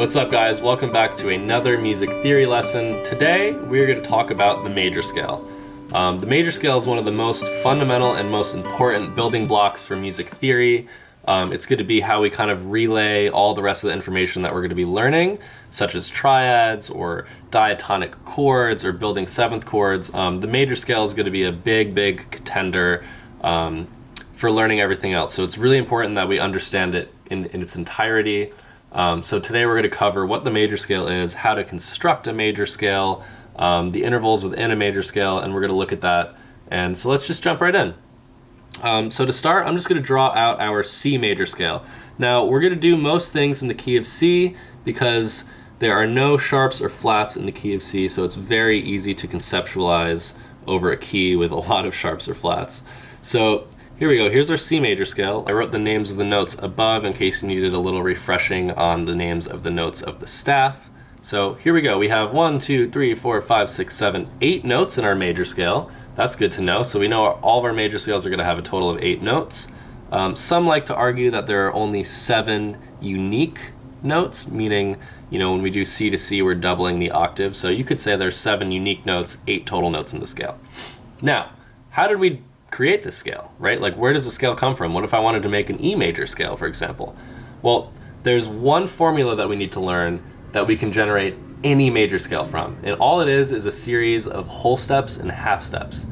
What's up, guys? Welcome back to another music theory lesson. Today we're going to talk about the major scale. The major scale is one of the most fundamental and most important building blocks for music theory. It's going to be how we kind of relay all the rest of the information that we're going to be learning, such as triads or diatonic chords or building seventh chords. The major scale is going to be a big contender for learning everything else. So it's really important that we understand it in its entirety. So today we're going to cover what the major scale is, how to construct a major scale, the intervals within a major scale, and we're going to look at that. And so let's just jump right in. So to start, I'm just going to draw out our C major scale. Now we're going to do most things in the key of C because there are no sharps or flats in the key of C, so it's very easy to conceptualize over a key with a lot of sharps or flats. So here we go. Here's our C major scale. I wrote the names of the notes above in case you needed a little refreshing on the names of the notes of the staff. So here we go. We have 1, 2, 3, 4, 5, 6, 7, 8 notes in our major scale. That's good to know. So we know all of our major scales are going to have a total of 8 notes. Some like to argue that there are only 7 unique notes, meaning, when we do C to C, we're doubling the octave. So you could say there's 7 unique notes, 8 total notes in the scale. Now, how did we create this scale, right? Like, where does the scale come from? What if I wanted to make an E major scale, for example? Well, there's one formula that we need to learn that we can generate any major scale from. And all it is a series of whole steps and half steps.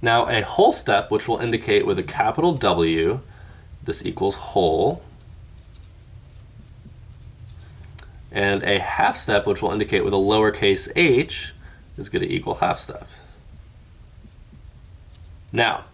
Now, a whole step, which we'll indicate with a capital W, this equals whole. And a half step, which we'll indicate with a lowercase h, is going to equal half step. Now,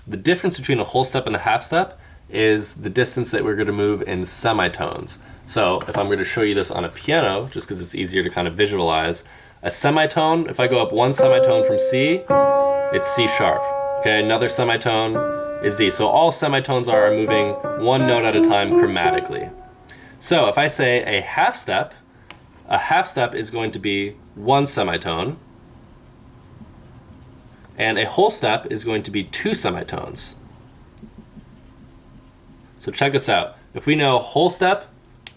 the difference between a whole step and a half step is the distance that we're going to move in semitones. So if I'm going to show you this on a piano, just because it's easier to kind of visualize, a semitone, if I go up one semitone from C, it's C sharp. Okay, another semitone is D. So all semitones are moving one note at a time chromatically. So if I say a half step is going to be one semitone, and a whole step is going to be 2 semitones. So check this out. If we know whole step,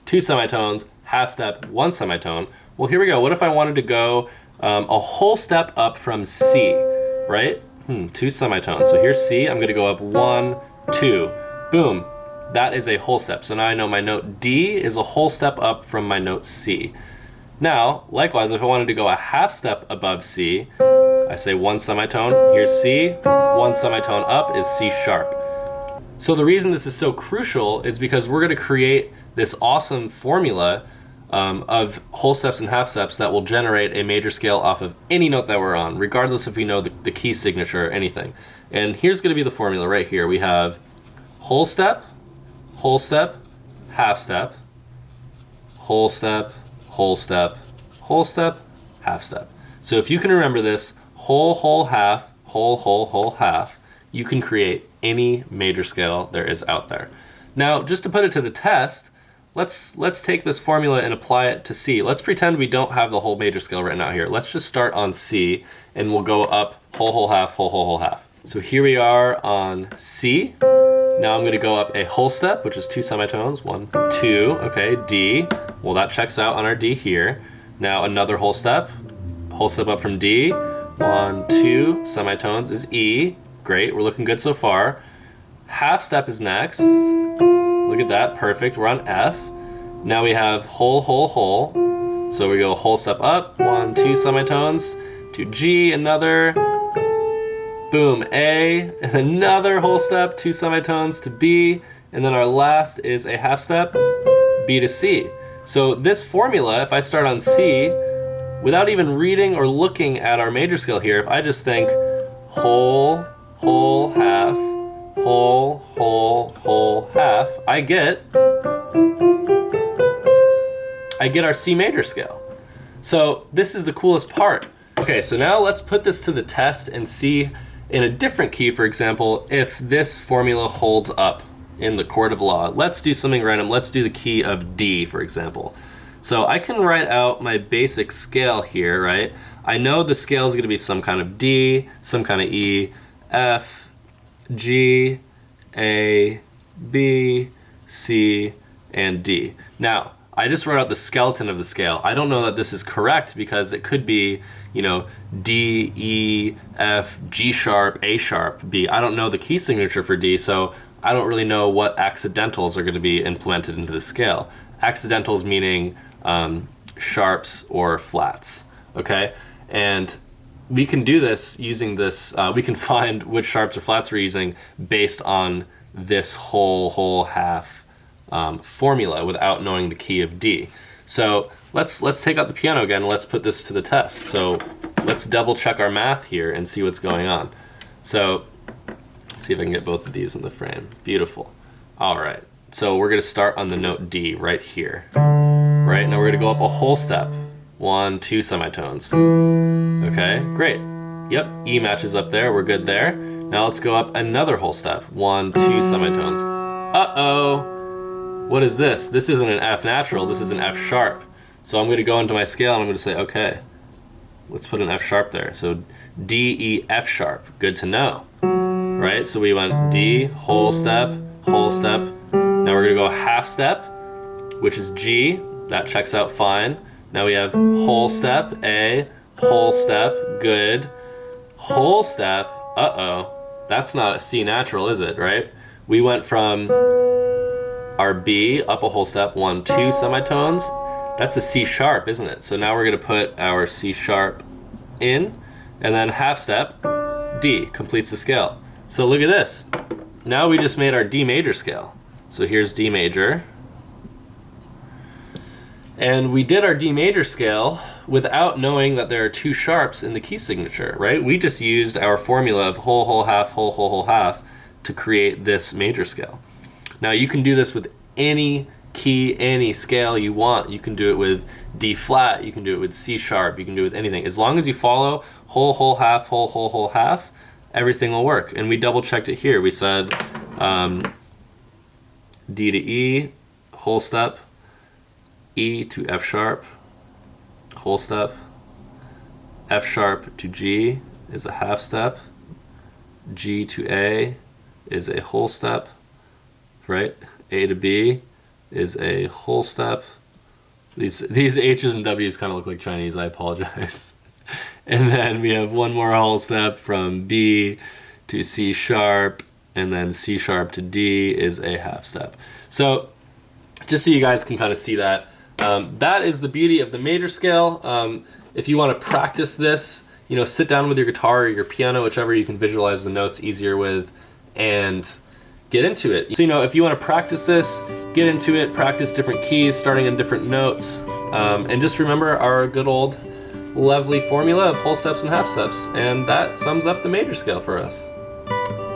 2 semitones, half step, 1 semitone, well, here we go. What if I wanted to go a whole step up from C, right? 2 semitones. So here's C. I'm going to go up 1, 2. Boom. That is a whole step. So now I know my note D is a whole step up from my note C. Now, likewise, if I wanted to go a half step above C, I say 1 semitone, here's C, 1 semitone up is C sharp. So the reason this is so crucial is because we're going to create this awesome formula of whole steps and half steps that will generate a major scale off of any note that we're on, regardless if we know the key signature or anything. And here's going to be the formula right here. We have whole step, half step, whole step, whole step, whole step, half step. So if you can remember this, whole, half, whole, half, you can create any major scale there is out there. Now, just to put it to the test, let's take this formula and apply it to C. Let's pretend we don't have the whole major scale written out here. Let's just start on C, and we'll go up whole, half, whole, half. So here we are on C. Now I'm going to go up a whole step, which is 2 semitones, 1, 2, okay, D. Well, that checks out on our D here. Now another whole step up from D. 1, 2 semitones is E. Great, we're looking good so far. Half step is next. Look at that, perfect. We're on F. Now we have whole. So we go whole step up, 1, 2 semitones to G, another. Boom, A, and another whole step, 2 semitones to B, and then our last is a half step, B to C. So this formula, if I start on C, without even reading or looking at our major scale here, if I just think whole, half, whole, half, I get our C major scale. So this is the coolest part. Okay, so now let's put this to the test and see in a different key, for example, if this formula holds up in the court of law. Let's do something random. Let's do the key of D, for example. So I can write out my basic scale here, right? I know the scale is going to be some kind of D, some kind of E, F, G, A, B, C, and D. Now, I just wrote out the skeleton of the scale. I don't know that this is correct because it could be, you know, D, E, F, G sharp, A sharp, B. I don't know the key signature for D, so I don't really know what accidentals are going to be implemented into the scale. Accidentals meaning sharps or flats, okay? And we can do this using this, we can find which sharps or flats we're using based on this whole half formula without knowing the key of D. So let's take out the piano again and let's put this to the test. So let's double check our math here and see what's going on. So let's see if I can get both of these in the frame. Beautiful. All right, so we're gonna start on the note D right here. Right, now we're gonna go up a whole step. 1, 2 semitones. Okay, great. Yep, E matches up there, we're good there. Now let's go up another whole step. 1, 2 semitones. Uh-oh, what is this? This isn't an F natural, this is an F sharp. So I'm gonna go into my scale and I'm gonna say, okay, let's put an F sharp there. So D, E, F sharp, good to know. Right, so we went D, whole step, whole step. Now we're gonna go half step, which is G, that checks out fine. Now we have whole step, A, whole step, good. Whole step, uh-oh, that's not a C natural, is it, right? We went from our B up a whole step, 1, 2 semitones. That's a C sharp, isn't it? So now we're gonna put our C sharp in, and then half step, D, completes the scale. So look at this. Now we just made our D major scale. So here's D major. And we did our D major scale without knowing that there are 2 sharps in the key signature, right? We just used our formula of whole, half, whole, half to create this major scale. Now you can do this with any key, any scale you want. You can do it with D flat, you can do it with C sharp, you can do it with anything. As long as you follow whole, half, whole, half, everything will work. And we double checked it here. We said D to E, whole step, E to F sharp, whole step, F sharp to G is a half step, G to A is a whole step, right? A to B is a whole step. These H's and W's kind of look like Chinese, I apologize. And then we have one more whole step from B to C sharp, and then C sharp to D is a half step. So just so you guys can kind of see that, that is the beauty of the major scale. If you want to practice this, you know, sit down with your guitar or your piano, whichever you can visualize the notes easier with, and get into it. So, you know, if you want to practice this, get into it, practice different keys, starting in different notes, and just remember our good old lovely formula of whole steps and half steps, and that sums up the major scale for us.